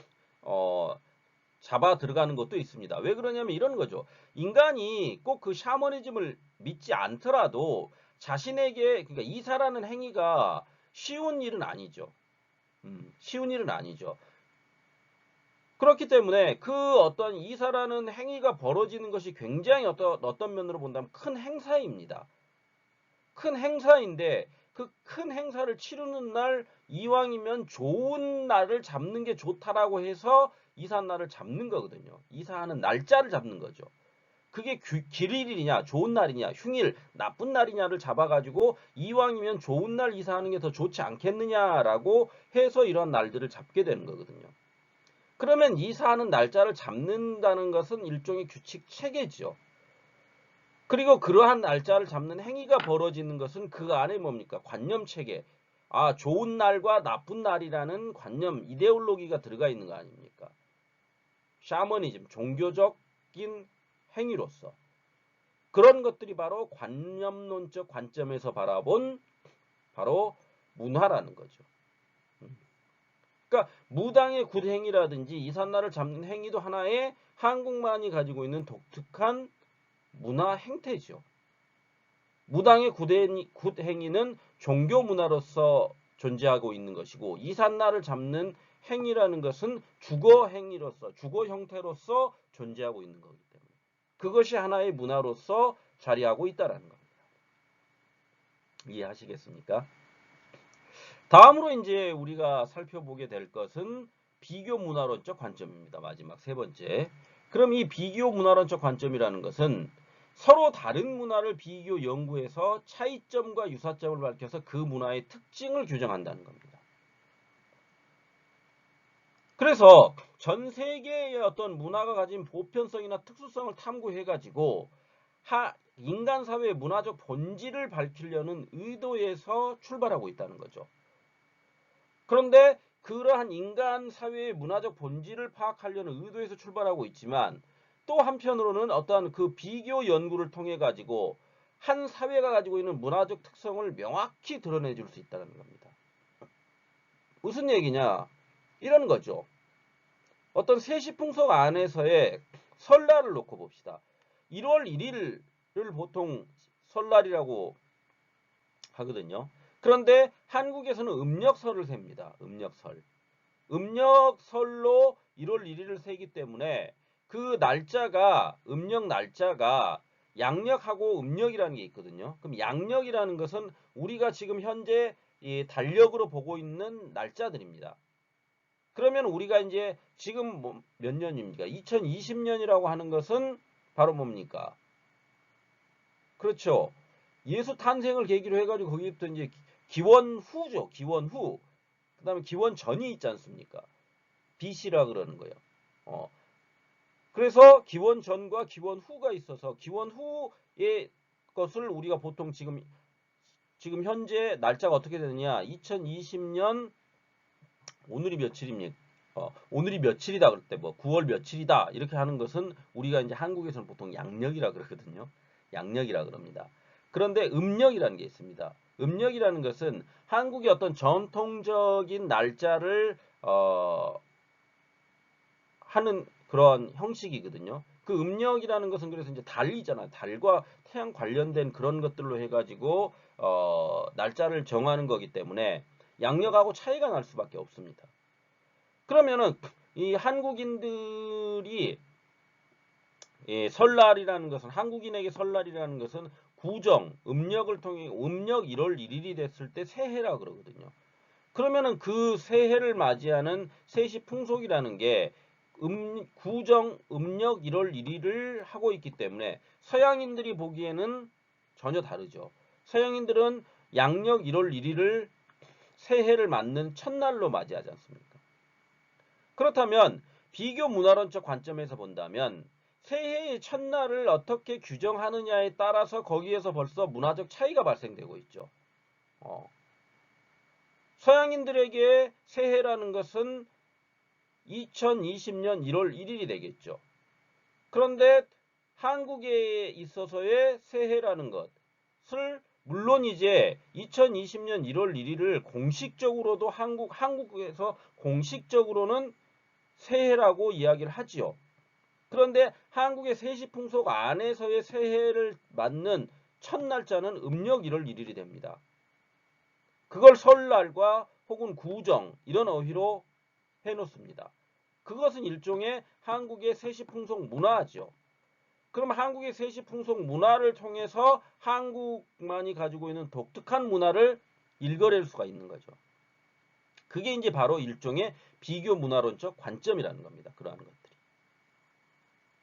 잡아 들어가는 것도 있습니다. 왜 그러냐면 이런 거죠. 인간이 꼭 그 샤머니즘을 믿지 않더라도 자신에게 그러니까 이사라는 행위가 쉬운 일은 아니죠. 쉬운 일은 아니죠. 그렇기 때문에 그 어떤 이사라는 행위가 벌어지는 것이 굉장히 어떤 면으로 본다면 큰 행사입니다. 큰 행사인데 그 큰 행사를 치르는 날 이왕이면 좋은 날을 잡는 게 좋다라고 해서 이사한 날을 잡는 거거든요. 이사하는 날짜를 잡는 거죠. 그게 길일이냐 좋은 날이냐 흉일 나쁜 날이냐를 잡아가지고 이왕이면 좋은 날 이사하는 게 더 좋지 않겠느냐라고 해서 이런 날들을 잡게 되는 거거든요. 그러면 이사하는 날짜를 잡는다는 것은 일종의 규칙 체계죠. 그리고 그러한 날짜를 잡는 행위가 벌어지는 것은 그 안에 뭡니까? 관념 체계. 아, 좋은 날과 나쁜 날이라는 관념, 이데올로기가 들어가 있는 거 아닙니까? 샤머니즘, 종교적인 행위로서. 그런 것들이 바로 관념론적 관점에서 바라본 바로 문화라는 거죠. 그러니까 무당의 굿행위라든지 이삿날을 잡는 행위도 하나의 한국만이 가지고 있는 독특한 문화 행태죠. 무당의 굿행위는 종교 문화로서 존재하고 있는 것이고 이삿날을 잡는 행위라는 것은 주거 행위로서 주거 형태로서 존재하고 있는 거기 때문에 그것이 하나의 문화로서 자리하고 있다는 겁니다. 이해하시겠습니까? 다음으로 이제 우리가 살펴보게 될 것은 비교 문화론적 관점입니다. 마지막 세 번째. 그럼 이 비교 문화론적 관점이라는 것은 서로 다른 문화를 비교 연구해서 차이점과 유사점을 밝혀서 그 문화의 특징을 규정한다는 겁니다. 그래서 전 세계의 어떤 문화가 가진 보편성이나 특수성을 탐구해가지고 인간 사회의 문화적 본질을 밝히려는 의도에서 출발하고 있다는 거죠. 그런데 그러한 인간 사회의 문화적 본질을 파악하려는 의도에서 출발하고 있지만 또 한편으로는 어떠한 그 비교 연구를 통해 가지고 한 사회가 가지고 있는 문화적 특성을 명확히 드러내 줄 수 있다는 겁니다. 무슨 얘기냐? 이런 거죠. 어떤 세시풍속 안에서의 설날을 놓고 봅시다. 1월 1일을 보통 설날이라고 하거든요. 그런데 한국에서는 음력설을 셉니다. 음력설. 음력설로 1월 1일을 세기 때문에 그 날짜가 음력 날짜가 양력하고 음력이라는 게 있거든요. 그럼 양력이라는 것은 우리가 지금 현재 이 달력으로 보고 있는 날짜들입니다. 그러면 우리가 이제 지금 몇 년입니까? 2020년이라고 하는 것은 바로 뭡니까? 그렇죠. 예수 탄생을 계기로 해가지고 거기부터 이제 기원 후죠. 기원 후. 그 다음에 기원 전이 있지 않습니까? BC라 그러는 거예요. 그래서 기원 전과 기원 후가 있어서 기원 후의 것을 우리가 보통 지금 현재 날짜가 어떻게 되느냐? 2020년 오늘이 며칠입니까? 오늘이 며칠이다 그럴 때 뭐 9월 며칠이다 이렇게 하는 것은 우리가 이제 한국에서는 보통 양력이라 그러거든요. 양력이라 그럽니다. 그런데 음력이라는 게 있습니다. 음력이라는 것은 한국의 어떤 전통적인 날짜를 하는 그런 형식이거든요. 그 음력이라는 것은 그래서 이제 달이잖아요. 달과 태양 관련된 그런 것들로 해가지고 날짜를 정하는 거기 때문에 양력하고 차이가 날 수밖에 없습니다. 그러면은 이 한국인들이 설날이라는 것은 한국인에게 설날이라는 것은 구정, 음력을 통해 음력 1월 1일이 됐을 때 새해라 그러거든요. 그러면은 그 새해를 맞이하는 세시 풍속이라는 게 구정 음력 1월 1일을 하고 있기 때문에 서양인들이 보기에는 전혀 다르죠. 서양인들은 양력 1월 1일을 새해를 맞는 첫날로 맞이하지 않습니까? 그렇다면 비교 문화론적 관점에서 본다면 새해의 첫날을 어떻게 규정하느냐에 따라서 거기에서 벌써 문화적 차이가 발생되고 있죠. 서양인들에게 새해라는 것은 2020년 1월 1일이 되겠죠. 그런데 한국에 있어서의 새해라는 것을 물론 이제 2020년 1월 1일을 공식적으로도 한국에서 공식적으로는 새해라고 이야기를 하지요. 그런데 한국의 세시풍속 안에서의 새해를 맞는 첫 날짜는 음력 1월 1일이 됩니다. 그걸 설날과 혹은 구정 이런 어휘로 해놓습니다. 그것은 일종의 한국의 세시풍속 문화죠. 그럼 한국의 세시풍속 문화를 통해서 한국만이 가지고 있는 독특한 문화를 읽어낼 수가 있는 거죠. 그게 이제 바로 일종의 비교 문화론적 관점이라는 겁니다. 그러한 것들이.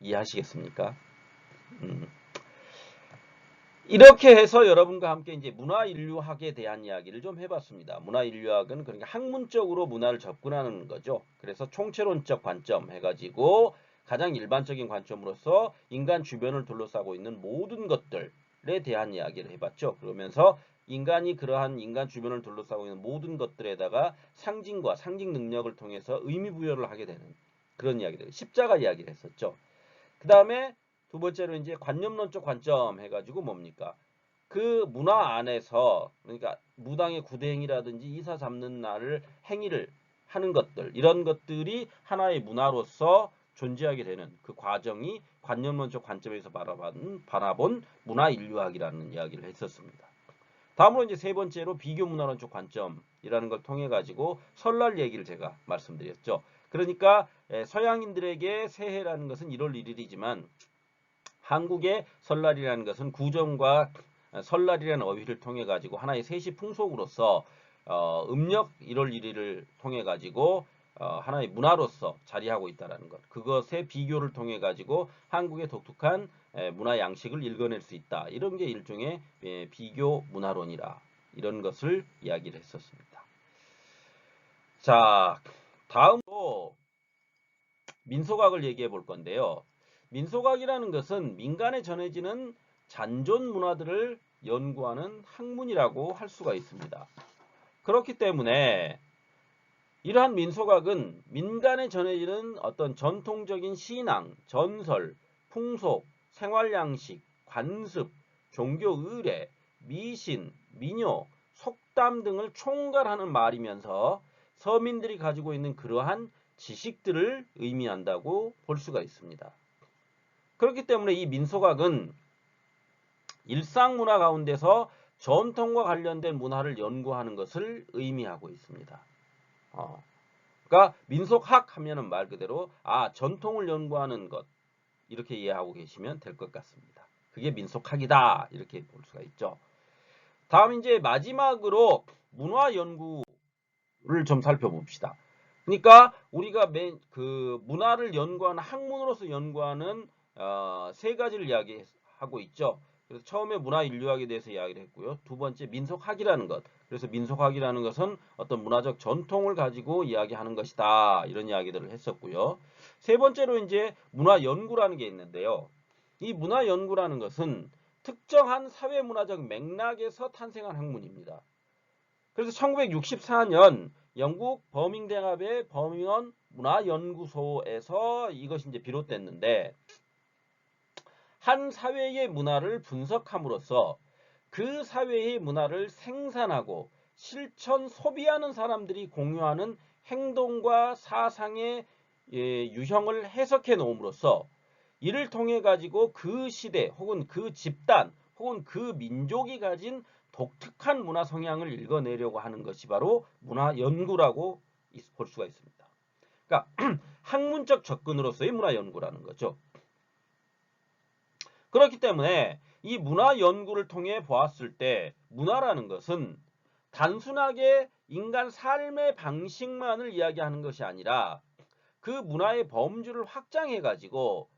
이해하시겠습니까? 이렇게 해서 여러분과 함께 이제 문화인류학에 대한 이야기를 좀 해봤습니다. 문화인류학은 그러니까 학문적으로 문화를 접근하는 거죠. 그래서 총체론적 관점 해가지고 가장 일반적인 관점으로서 인간 주변을 둘러싸고 있는 모든 것들에 대한 이야기를 해봤죠. 그러면서 인간이 그러한 인간 주변을 둘러싸고 있는 모든 것들에다가 상징과 상징 능력을 통해서 의미 부여를 하게 되는 그런 이야기들, 십자가 이야기를 했었죠. 그 다음에 두 번째로 이제 관념론적 관점 해가지고 뭡니까? 그 문화 안에서 그러니까 무당의 구대행이라든지 이사 잡는 날을 행위를 하는 것들 이런 것들이 하나의 문화로서 존재하게 되는 그 과정이 관념론적 관점에서 바라본 문화인류학이라는 이야기를 했었습니다. 다음으로 이제 세 번째로 비교 문화론적 관점이라는 걸 통해 가지고 설날 얘기를 제가 말씀드렸죠. 그러니까 서양인들에게 새해라는 것은 1월 1일이지만 한국의 설날이라는 것은 구정과 설날이라는 어휘를 통해 가지고 하나의 세시 풍속으로서 음력 1월 1일을 통해 가지고 하나의 문화로서 자리하고 있다는 것. 그것의 비교를 통해 가지고 한국의 독특한 문화 양식을 읽어낼 수 있다. 이런 게 일종의 비교 문화론이라 이런 것을 이야기를 했었습니다. 자, 다음으로 민속학을 얘기해 볼 건데요. 민속학이라는 것은 민간에 전해지는 잔존 문화들을 연구하는 학문이라고 할 수가 있습니다. 그렇기 때문에 이러한 민속학은 민간에 전해지는 어떤 전통적인 신앙, 전설, 풍속, 생활양식, 관습, 종교 의례, 미신, 민요, 속담 등을 총괄하는 말이면서 서민들이 가지고 있는 그러한 지식들을 의미한다고 볼 수가 있습니다. 그렇기 때문에 이 민속학은 일상문화 가운데서 전통과 관련된 문화를 연구하는 것을 의미하고 있습니다. 그러니까 민속학 하면은 말 그대로 전통을 연구하는 것 이렇게 이해하고 계시면 될 것 같습니다. 그게 민속학이다 이렇게 볼 수가 있죠. 다음 이제 마지막으로 문화 연구를 좀 살펴봅시다. 그러니까 우리가 그 문화를 연구하는 학문으로서 연구하는 세 가지를 이야기하고 있죠. 그래서 처음에 문화인류학에 대해서 이야기를 했고요. 두 번째 민속학이라는 것. 그래서 민속학이라는 것은 어떤 문화적 전통을 가지고 이야기하는 것이다. 이런 이야기들을 했었고요. 세 번째로 이제 문화연구라는 게 있는데요. 이 문화연구라는 것은 특정한 사회문화적 맥락에서 탄생한 학문입니다. 그래서 1964년 영국 버밍대학의 버밍엄 문화연구소에서 이것이 이제 비롯됐는데 한 사회의 문화를 분석함으로써 그 사회의 문화를 생산하고 실천 소비하는 사람들이 공유하는 행동과 사상의 유형을 해석해 놓음으로써 이를 통해 가지고 그 시대 혹은 그 집단 혹은 그 민족이 가진 독특한 문화 성향을 읽어내려고 하는 것이 바로 문화 연구라고 볼 수가 있습니다. 그러니까 학문적 접근으로서의 문화 연구라는 거죠. 그렇기 때문에 이 문화 연구를 통해 보았을 때 문화라는 것은 단순하게 인간 삶의 방식만을 이야기하는 것이 아니라 그 문화의 범주를 확장해 가지고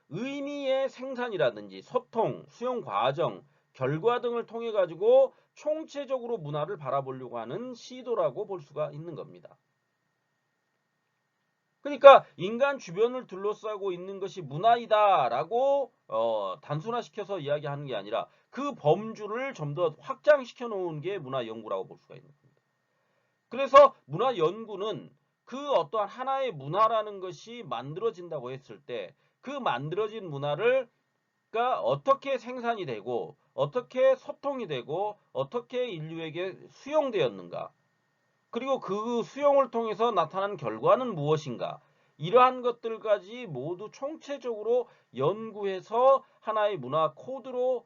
의미의 생산이라든지 소통, 수용 과정, 결과 등을 통해 가지고 총체적으로 문화를 바라보려고 하는 시도라고 볼 수가 있는 겁니다. 그러니까 인간 주변을 둘러싸고 있는 것이 문화이다라고 단순화시켜서 이야기하는 게 아니라 그 범주를 좀 더 확장시켜 놓은 게 문화 연구라고 볼 수가 있는 겁니다. 그래서 문화 연구는 그 어떠한 하나의 문화라는 것이 만들어진다고 했을 때 그 만들어진 문화를 그러니까 어떻게 생산이 되고 어떻게 소통이 되고 어떻게 인류에게 수용되었는가 그리고 그 수용을 통해서 나타난 결과는 무엇인가 이러한 것들까지 모두 총체적으로 연구해서 하나의 문화 코드로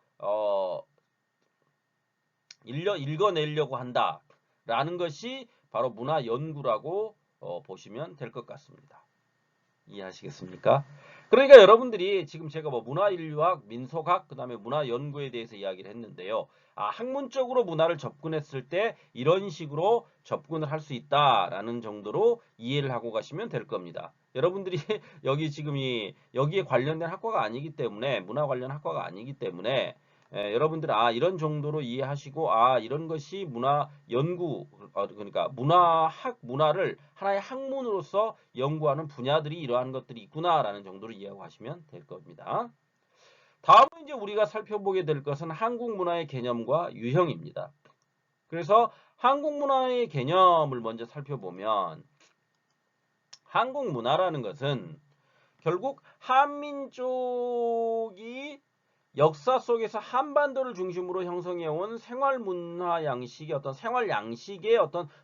읽어내려고 한다라는 것이 바로 문화 연구라고 보시면 될 것 같습니다. 이해하시겠습니까? 그러니까 여러분들이 지금 제가 뭐 문화인류학, 민속학, 그다음에 문화연구에 대해서 이야기를 했는데요. 학문적으로 문화를 접근했을 때 이런 식으로 접근을 할 수 있다라는 정도로 이해를 하고 가시면 될 겁니다. 여러분들이 여기 지금 여기에 관련된 학과가 아니기 때문에 문화 관련 학과가 아니기 때문에 여러분들 이런 정도로 이해하시고 이런 것이 문화 연구 그러니까 문화를 하나의 학문으로서 연구하는 분야들이 이러한 것들이 있구나라는 정도로 이해하고 하시면 될 겁니다. 다음은 이제 우리가 살펴보게 될 것은 한국 문화의 개념과 유형입니다. 그래서 한국 문화의 개념을 먼저 살펴보면 한국 문화라는 것은 결국 한민족이 역사 속에서 한반도를 중심으로 형성해온 생활 문화 양식의 생활 양식의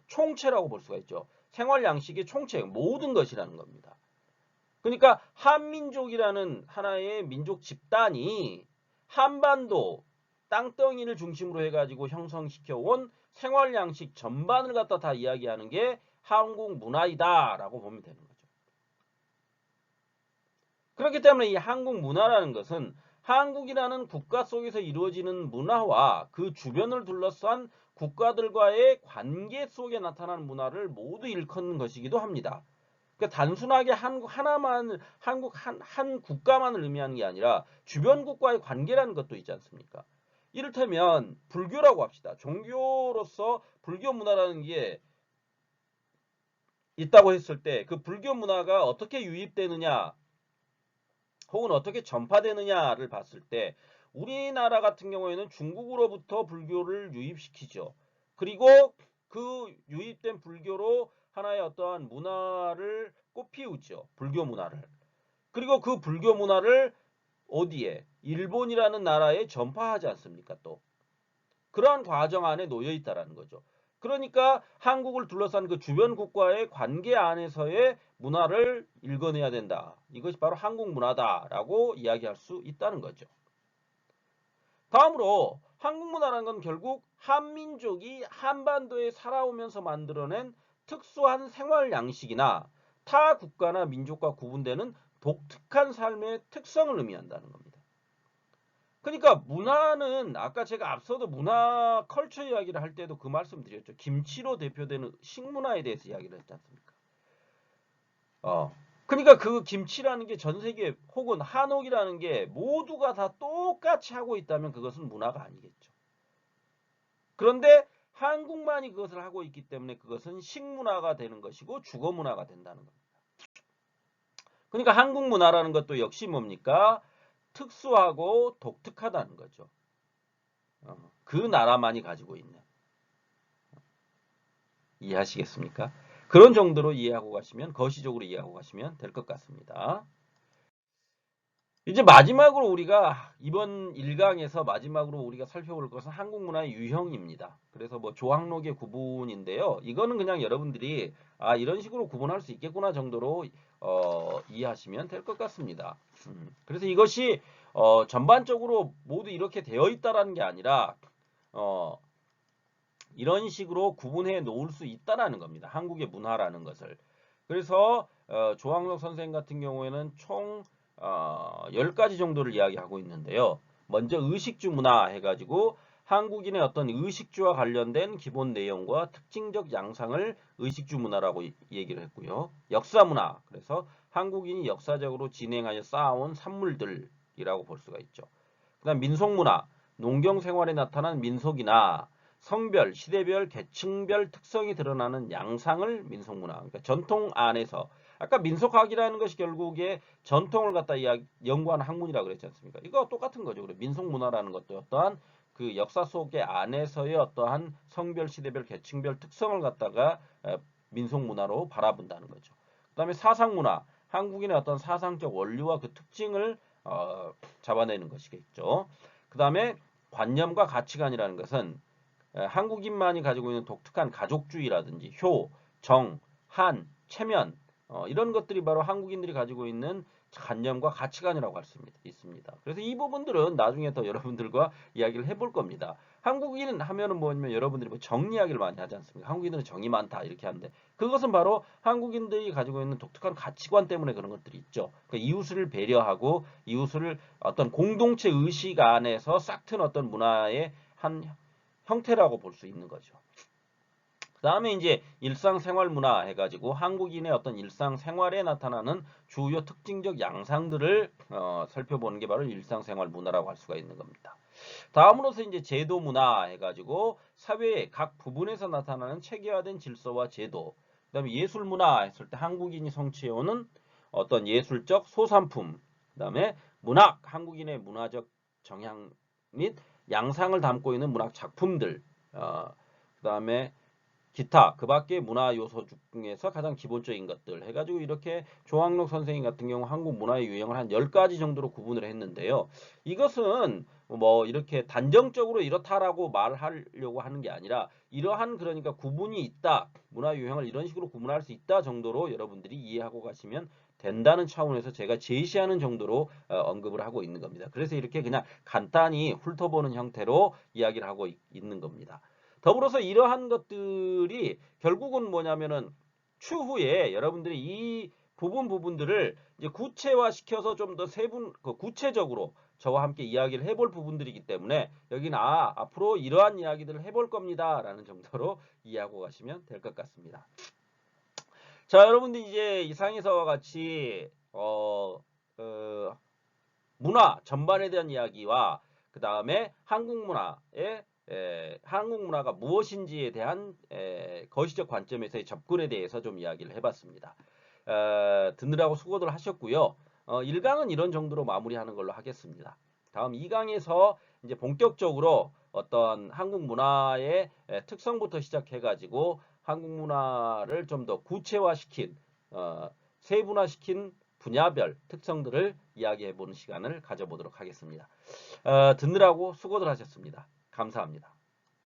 총체라고 볼 수가 있죠. 생활 양식의 총체, 모든 것이라는 겁니다. 그러니까 한민족이라는 하나의 민족 집단이 한반도 땅덩이를 중심으로 해가지고 형성시켜온 생활 양식 전반을 갖다 다 이야기하는 게 한국 문화이다라고 보면 되는 거죠. 그렇기 때문에 이 한국 문화라는 것은 한국이라는 국가 속에서 이루어지는 문화와 그 주변을 둘러싼 국가들과의 관계 속에 나타나는 문화를 모두 일컫는 것이기도 합니다. 그러니까 단순하게 한국 한 국가만을 의미하는 게 아니라 주변 국가의 관계라는 것도 있지 않습니까? 이를테면 불교라고 합시다. 종교로서 불교 문화라는 게 있다고 했을 때 그 불교 문화가 어떻게 유입되느냐 혹은 어떻게 전파되느냐를 봤을 때 우리나라 같은 경우에는 중국으로부터 불교를 유입시키죠. 그리고 그 유입된 불교로 하나의 어떠한 문화를 꽃피우죠. 불교 문화를. 그리고 그 불교 문화를 어디에? 일본이라는 나라에 전파하지 않습니까? 또. 그러한 과정 안에 놓여 있다라는 거죠. 그러니까 한국을 둘러싼 그 주변 국가의 관계 안에서의 문화를 읽어내야 된다. 이것이 바로 한국 문화다라고 이야기할 수 있다는 거죠. 다음으로 한국 문화라는 건 결국 한민족이 한반도에 살아오면서 만들어낸 특수한 생활 양식이나 타 국가나 민족과 구분되는 독특한 삶의 특성을 의미한다는 겁니다. 그러니까 문화는 아까 제가 앞서도 문화 컬처 이야기를 할 때도 그 말씀 드렸죠. 김치로 대표되는 식문화에 대해서 이야기를 했지 않습니까? 그러니까 그 김치라는 게 전 세계 혹은 한옥이라는 게 모두가 다 똑같이 하고 있다면 그것은 문화가 아니겠죠. 그런데 한국만이 그것을 하고 있기 때문에 그것은 식문화가 되는 것이고 주거문화가 된다는 겁니다. 그러니까 한국 문화라는 것도 역시 뭡니까? 특수하고 독특하다는 거죠. 그 나라만이 가지고 있는. 이해하시겠습니까? 그런 정도로 이해하고 가시면 거시적으로 이해하고 가시면 될 것 같습니다. 이제 마지막으로 우리가 이번 1강에서 마지막으로 우리가 살펴볼 것은 한국 문화의 유형입니다. 그래서 뭐 조항록의 구분인데요. 이거는 그냥 여러분들이 이런 식으로 구분할 수 있겠구나 정도로 이해하시면 될 것 같습니다. 그래서 이것이 전반적으로 모두 이렇게 되어 있다라는 게 아니라 이런 식으로 구분해 놓을 수 있다라는 겁니다. 한국의 문화라는 것을. 그래서 조항록 선생 같은 경우에는 총 10가지 정도를 이야기하고 있는데요. 먼저 의식주 문화 해가지고 한국인의 어떤 의식주와 관련된 기본 내용과 특징적 양상을 의식주 문화라고 얘기를 했고요. 역사 문화, 그래서 한국인이 역사적으로 진행하여 쌓아온 산물들이라고 볼 수가 있죠. 그 다음 민속 문화, 농경 생활에 나타난 민속이나 성별, 시대별, 계층별 특성이 드러나는 양상을 민속문화, 그러니까 전통 안에서 아까 민속학이라는 것이 결국에 전통을 갖다 연구하는 학문이라고 그랬지 않습니까? 이거 똑같은 거죠. 그리고 민속문화라는 것도 어떠한 그 역사 속의 안에서의 어떠한 성별, 시대별, 계층별 특성을 갖다가 민속문화로 바라본다는 거죠. 그 다음에 사상문화, 한국인의 어떤 사상적 원리와 그 특징을 잡아내는 것이겠죠. 그 다음에 관념과 가치관이라는 것은 한국인만이 가지고 있는 독특한 가족주의라든지 효, 정, 한, 체면 이런 것들이 바로 한국인들이 가지고 있는 관념과 가치관이라고 할 수 있습니다. 그래서 이 부분들은 나중에 더 여러분들과 이야기를 해볼 겁니다. 한국인 하면은 뭐냐면 여러분들이 뭐 정 이야기를 많이 하지 않습니까? 한국인들은 정이 많다 이렇게 하는데 그것은 바로 한국인들이 가지고 있는 독특한 가치관 때문에 그런 것들이 있죠. 그러니까 이웃을 배려하고 이웃을 어떤 공동체 의식 안에서 싹 튼 어떤 문화의 한 형태라고 볼 수 있는 거죠. 그 다음에 이제 일상생활 문화 해가지고 한국인의 어떤 일상생활에 나타나는 주요 특징적 양상들을 살펴보는 게 바로 일상생활 문화라고 할 수가 있는 겁니다. 다음으로서 이제 제도 문화 해가지고 사회의 각 부분에서 나타나는 체계화된 질서와 제도. 그다음에 예술 문화 했을 때 한국인이 성취해오는 어떤 예술적 소산품. 그다음에 문학, 한국인의 문화적 정향 및 양상을 담고 있는 문학 작품들. 그다음에 기타 그 밖의 문화 요소 중에서 가장 기본적인 것들 해가지고 이렇게 조항록 선생님 같은 경우 한국 문화의 유형을 한 10가지 정도로 구분을 했는데요. 이것은 뭐 이렇게 단정적으로 이렇다라고 말하려고 하는 게 아니라 이러한 그러니까 구분이 있다. 문화 유형을 이런 식으로 구분할 수 있다 정도로 여러분들이 이해하고 가시면 된다는 차원에서 제가 제시하는 정도로 언급을 하고 있는 겁니다. 그래서 이렇게 그냥 간단히 훑어보는 형태로 이야기를 하고 있는 겁니다. 더불어서 이러한 것들이 결국은 뭐냐면은 추후에 여러분들이 이 부분들을 이제 구체화시켜서 좀 더 구체적으로 저와 함께 이야기를 해볼 부분들이기 때문에 여기는 앞으로 이러한 이야기들을 해볼 겁니다라는 정도로 이해하고 가시면 될 것 같습니다. 자, 여러분들 이제 이상에서와 같이 문화 전반에 대한 이야기와 그 다음에 한국 문화가 무엇인지에 대한 거시적 관점에서의 접근에 대해서 좀 이야기를 해봤습니다. 듣느라고 수고들 하셨고요. 1강은 이런 정도로 마무리하는 걸로 하겠습니다. 다음 2강에서 이제 본격적으로 어떤 한국 문화의 특성부터 시작해가지고 한국 문화를 좀 더 구체화시킨 세분화시킨 분야별 특성들을 이야기해보는 시간을 가져보도록 하겠습니다. 듣느라고 수고들 하셨습니다. 감사합니다.